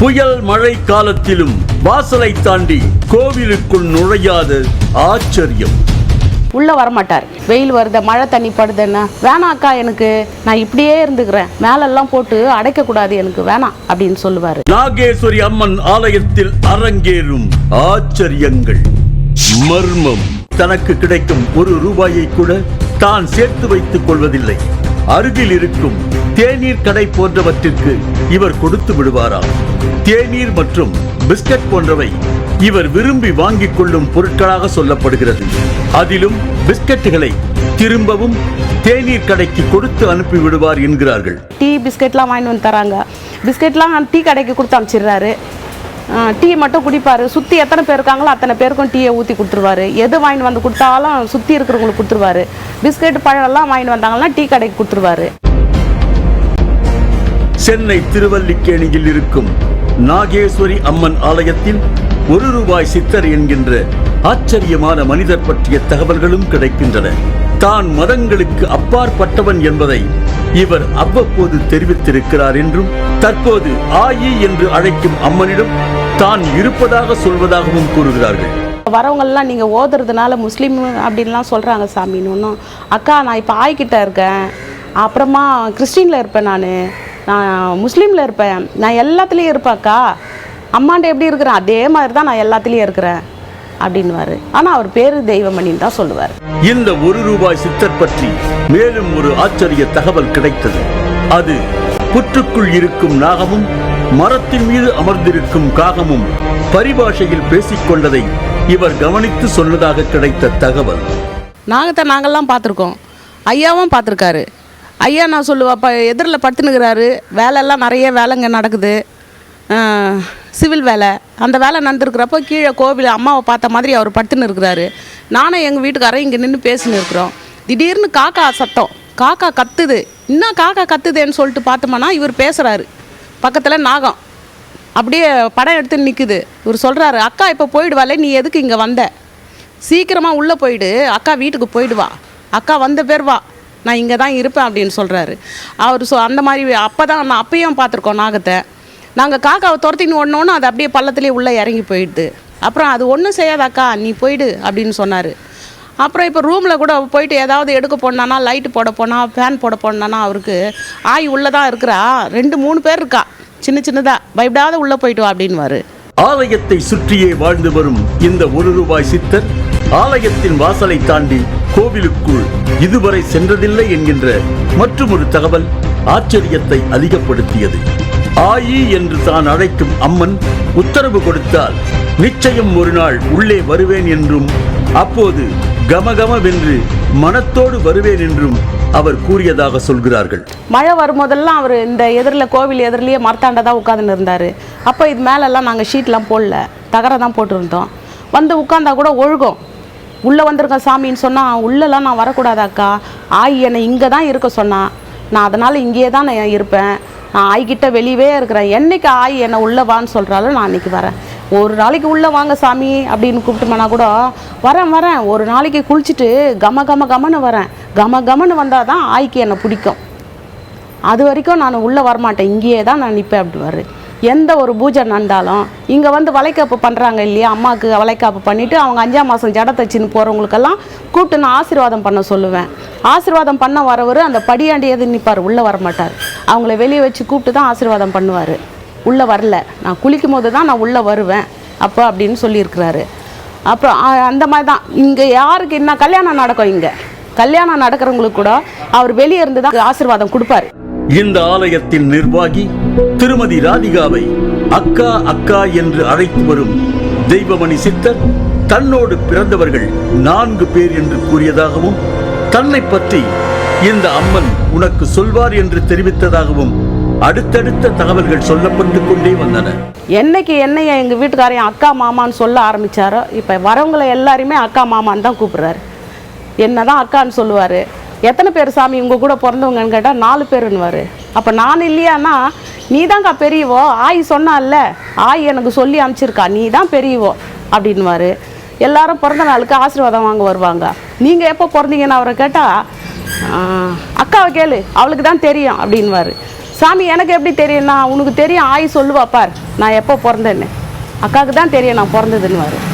புயல் மழை காலத்திலும் வாசலை தாண்டி கோவிலுக்குள் நுழையாத ஆச்சரியம். உள்ள வரமாட்டார். வெயில் வருது, மழை தண்ணி படுதுன்னா வேணாம் அக்கா, எனக்கு நான் இப்படியே இருந்துக்கிறேன், மேலெல்லாம் போட்டு அடைக்க கூடாது, எனக்கு வேணாம் அப்படின்னு சொல்லுவாரு. நாகேஸ்வரி அம்மன் ஆலயத்தில் அரங்கேறும் ஆச்சரியங்கள். மர்மம். தனக்கு கிடைக்கும் ₹1 கூட தான் சேர்த்து வைத்துக் கொள்வதில்லை. அருகில் இருக்கும் தேநீர் கடை போன்றவற்றிற்கு இவர் கொடுத்து விடுவாராம். தேநீர் மற்றும் பிஸ்கட் போன்றவை இவர் விரும்பி வாங்கிக் கொள்ளும் பொருட்களாக சொல்லப்படுகிறது. அதிலும் பிஸ்கட்டுகளை திரும்பவும் தேநீர் கடைக்கு கொடுத்து அனுப்பி விடுவார் என்கிறார்கள். டீ பிஸ்கெட்லாம் வாங்கிட்டு வந்து தராங்க. பிஸ்கெட்லாம் டீ கடைக்கு கொடுத்து அனுப்பிச்சிடுறாரு. டீ மட்டும் குடிப்பார். சுற்றி எத்தனை பேர் இருக்காங்களோ அத்தனை பேருக்கும் டீயை ஊற்றி கொடுத்துருவாரு. எது வாங்கிட்டு வந்து கொடுத்தாலும் சுற்றி இருக்கிறவங்களுக்கு கொடுத்துருவாரு. பிஸ்கெட் பழம்லாம் வாங்கிட்டு வந்தாங்கன்னா டீ கடைக்கு கொடுத்துருவாரு. சென்னை திருவல்லிக்கேணியில் இருக்கும் நாகேஸ்வரி அம்மன் ஆலயத்தில் ₹1 சித்தர் என்கின்ற ஆச்சரியமான மனிதர் பற்றிய தகவல்களும் கிடைக்கின்றன. தான் மதங்களுக்கு அப்பாற்பட்டவன் என்பதை இவர் அவ்வப்போது தெரிவித்திருக்கிறார் என்றும், தற்போது ஆயி என்று அழைக்கும் அம்மனிடம் தான் இருப்பதாக சொல்வதாகவும் கூறுகிறார்கள். வரவங்கெல்லாம் நீங்கள் ஓதுறதுனால முஸ்லீம் அப்படின்லாம் சொல்கிறாங்க சாமின்னு. ஒன்றும் அக்கா, நான் இப்போ ஆய்கிட்ட இருக்கேன், அப்புறமா கிறிஸ்டினில் இருப்பேன், நான் முஸ்லீமில் இருப்பேன், நான் எல்லாத்துலேயும் இருப்பேன்க்கா, அம்மாண்ட எப்படி இருக்கிறேன் அதே மாதிரி தான் நான் எல்லாத்துலேயும் இருக்கிறேன் அப்படின்வாரு. ஆனால் அவர் பேர் தெய்வமணின்னு தான் சொல்லுவார். இந்த ₹1 சித்தர் பற்றி மேலும் ஒரு ஆச்சரிய தகவல் கிடைத்தது. அது புற்றுக்குள் இருக்கும் நாகமும் மரத்தின் மீது அமர்ந்திருக்கும் காகமும் பரிபாஷையில் பேசிக்கொண்டதை இவர் கவனித்து சொன்னதாக கிடைத்த தகவல். நாகத்தை நாங்கள்லாம் பார்த்துருக்கோம், ஐயாவும் பார்த்துருக்காரு. ஐயா நான் சொல்லுவாப்பா, எதிரில் படுத்துனுக்கிறாரு, வேலையெல்லாம் நிறைய வேலைங்க நடக்குது, சிவில் வேலை. அந்த வேலை நடந்துருக்கிறப்போ கீழே கோவில் அம்மாவை பார்த்த மாதிரி அவர் படுத்துன்னு இருக்கிறாரு. நானும் எங்கள் வீட்டுக்காரன் இங்கே நின்று பேசின்னு இருக்கிறோம். திடீர்னு காக்கா சத்தம், காக்கா கத்துது. இன்னும் காக்கா கத்துதேன்னு சொல்லிட்டு பார்த்தோம்னா இவர் பேசுகிறாரு. பக்கத்தில் நாகம் அப்படியே படம் எடுத்து நிற்குது. இவர் சொல்கிறாரு, அக்கா இப்போ போயிடுவாளே, நீ எதுக்கு இங்கே வந்த? சீக்கிரமாக உள்ளே போயிடு, அக்கா வீட்டுக்கு போயிடுவா, அக்கா வந்த பேர் வா, நான் இங்கே தான் இருப்பேன் அப்படின்னு சொல்கிறாரு. அவர் அந்த மாதிரி அப்போ தான் நான் அப்பயும் பார்த்துருக்கோம் நாகத்தை. நாங்கள் காக்காவை துரத்தின்னு ஓடனோன்னு அது அப்படியே பள்ளத்துலேயே உள்ளே இறங்கி போயிடுது. அப்புறம் அது ஒன்றும் செய்யாதாக்கா, நீ போயிடு அப்படின்னு சொன்னார். அப்புறம் இப்போ ரூமில் கூட போயிட்டு ஏதாவது எடுக்க போனானா, லைட்டு போட போனால், ஃபேன் போட போனானா, அவருக்கு ஆய் உள்ளே தான் இருக்கிறா, 2-3 பேர் இருக்கா, சின்னதாக, பயப்படாத உள்ளே போயிட்டு வா அப்படின்வாரு. ஆலயத்தை சுற்றியே வாழ்ந்து வரும் இந்த ₹1 சித்தர் ஆலயத்தின் வாசலை தாண்டி கோவிலுக்குள் இதுவரை சென்றதில்லை என்கின்ற மற்றொரு தகவல் ஆச்சரியத்தை அதிகப்படுத்தியது. ஆயி என்று தான் அழைக்கும் அம்மன் உத்தரவு கொடுத்தால் நிச்சயம் ஒரு நாள் உள்ளே வருவேன் என்றும், அப்போது கமகமவென்று மனத்தோடு வருவேன் என்றும் அவர் கூறியதாக சொல்கிறார்கள். மழை வரும்போதெல்லாம் அவர் இந்த எதிரில் கோவில் எதிரிலேயே மரத்தாண்ட தான் உட்காந்துன்னு இருந்தார். அப்போ இது மேலெல்லாம் நாங்கள் ஷீட்லாம் போடல, தகரை தான் போட்டுருந்தோம். வந்து உட்காந்தா கூட ஒழுகும். உள்ளே வந்திருக்கேன் சாமின்னு சொன்னால், உள்ளெல்லாம் நான் வரக்கூடாதாக்கா, ஆய் என்னை இங்கே தான் இருக்க சொன்னான், நான் அதனால் இங்கேயே தான் நான் இருப்பேன், நான் ஆய்கிட்ட வெளியவே இருக்கிறேன், என்னைக்கு ஆய் என்னை உள்ளே வான்னு சொல்கிறாலும் நான் அன்றைக்கி வரேன், ஒரு நாளைக்கு உள்ளே வாங்க சாமி அப்படின்னு கூப்பிட்டுமானா கூட வரேன், ஒரு நாளைக்கு குளிச்சுட்டு கமன்னு வரேன், கமன்னு வந்தால் தான் ஆய்க்கு என்னை பிடிக்கும், அது வரைக்கும் நான் உள்ளே வரமாட்டேன், இங்கேயே தான் நான் நிற்பேன் அப்படிவாரு. எந்த ஒரு பூஜை நடந்தாலும் இங்கே வந்து வளைக்காப்பு பண்ணுறாங்க இல்லையா, அம்மாவுக்கு வளைக்காப்பு பண்ணிவிட்டு அவங்க 5ஆம் மாதம் ஜடை தச்சுன்னு போகிறவங்களுக்கெல்லாம் கூப்பிட்டு நான் ஆசீர்வாதம் பண்ண சொல்லுவேன். ஆசீர்வாதம் பண்ண வரவர் அந்த படியாண்டி எது நிற்பார், உள்ளே வரமாட்டார். அவங்கள வெளியே வச்சு கூப்பிட்டு தான் ஆசீர்வாதம் பண்ணுவார். உள்ளே வரல, நான் குளிக்கும் போது தான் நான் உள்ளே வருவேன் அப்போ அப்படின்னு சொல்லியிருக்கிறாரு. அப்புறம் அந்த மாதிரி தான் இங்கே யாருக்கு என்ன கல்யாணம் நடக்கும், இங்கே கல்யாணம் நடக்கிறவங்களுக்கு கூட அவர் வெளியே இருந்து தான் ஆசீர்வாதம் கொடுப்பாரு. இந்த ஆலயத்தின் நிர்வாகி திருமதி ராதிகாவை அக்கா என்று அழைத்து வரும் தெய்வமணி சித்தர் தன்னோடு பிறந்தவர்கள் 4 பேர் என்று கூறியதாகவும், தன்னை பற்றி இந்த அம்மன் உனக்கு சொல்வார் என்று தெரிவித்ததாகவும் அடுத்தடுத்த தகவல்கள் சொல்லப்பட்டு கொண்டே வந்தன. என்னைக்கு என்னைய எங்கள் வீட்டுக்காரையும் அக்கா மாமான்னு சொல்ல ஆரம்பித்தாரோ, இப்போ வரவங்களை எல்லாருமே அக்கா மாமான்னு தான் கூப்பிட்றாரு. என்ன தான் அக்கான்னு சொல்லுவார். எத்தனை பேர் சாமி உங்கள் கூட பிறந்தவங்கன்னு கேட்டால் 4 பேருன்னுவார். அப்போ நான் இல்லையானா, நீ தான்க்கா பெரியவோ, ஆய் சொன்னால, ஆய் எனக்கு சொல்லி அனுப்பிச்சிருக்கா, நீ தான் பெரியவோ அப்படின்வாரு. எல்லாரும் பிறந்த நாளுக்கு ஆசீர்வாதம் வாங்க வருவாங்க. நீங்கள் எப்போ பிறந்தீங்கன்னு அவரை கேட்டால், அக்காவை கேளு அவளுக்கு தான் தெரியும் அப்படின்வாரு. சாமி எனக்கு எப்படி தெரியும்னா, உனக்கு தெரியும் ஆயி சொல்லுவா பார் நான் எப்போ பிறந்தேன்னு, அக்காவுக்கு தான் தெரியும் நான் பிறந்ததுன்னு வரும்.